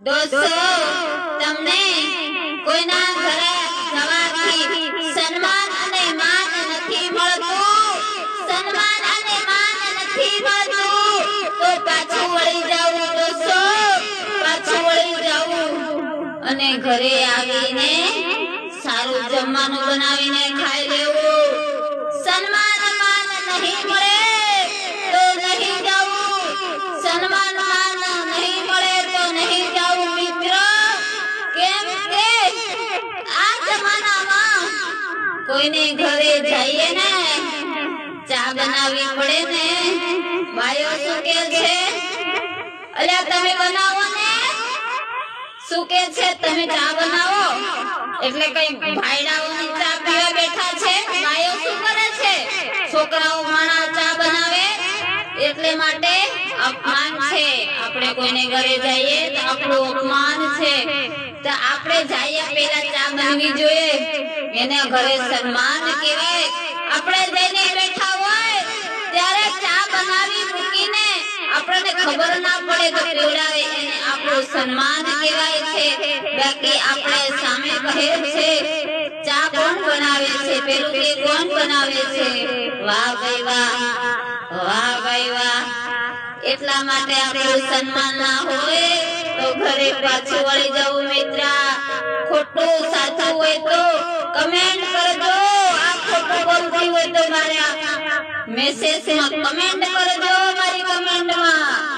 દોસ્તો, તમને કોઈના ઘરે જવાથી સન્માન અને માન નથી મળતું, સન્માન અને માન નથી મળતું તો પાછું વળી જાવું દોસ્તો, પાછું વળી જાવું અને ઘરે આવીને સારું જમવાનું બનાવીને ખાઈ લેવું। સન્માન માન નહીં મળે તો નહીં જાવું, સન્માન માન નહીં મળે તો નહીં જાવું મિત્ર। કેમ કે આ જમાનામાં કોઈને ઘરે જઈએ ને ચા બનાવવી પડે ને, ભાઈઓ શું કે છે, અલ્યા તમે બનાવો ને, શું કે છે તમે ચા બનાવો એટલે કઈ ભાઈડાઓની ચા પીવા બેઠા છે। ભાઈઓ શું કરે છે, છોકરાઓ માણા ચા બનાવે એટલે માટે અપમાન છે। આપણે કોઈને ઘરે જઈએ તો આપણું અપમાન છે, તો આપણે જઈએ પહેલા ચા બનવી જોઈએ, એને ઘરે સન્માન કહેવાય। આપણે જઈને બેઠા હોય ત્યારે ચા બનાવી મૂકીને આપણને ખબર ના પડે તો પીવડાવે એને આપણું સન્માન કહેવાય છે। બાકી આપણે સામે કહે છે ચા કોણ બનાવે છે, પેલું કે કોણ બનાવે છે, વાહ ભાઈ વાહ, વાહ ભાઈ વાહ। એટલા માટે આપણું સન્માન ના હોય તો ઘરે પાછું વળી જવું મિત્ર। ખોટું સાચું હોય તો કમેન્ટ કરજો, આ ખોટું બોલતી હોય તો મારા મેસેજમાં કમેન્ટ કરજો, મારી કમેન્ટમાં।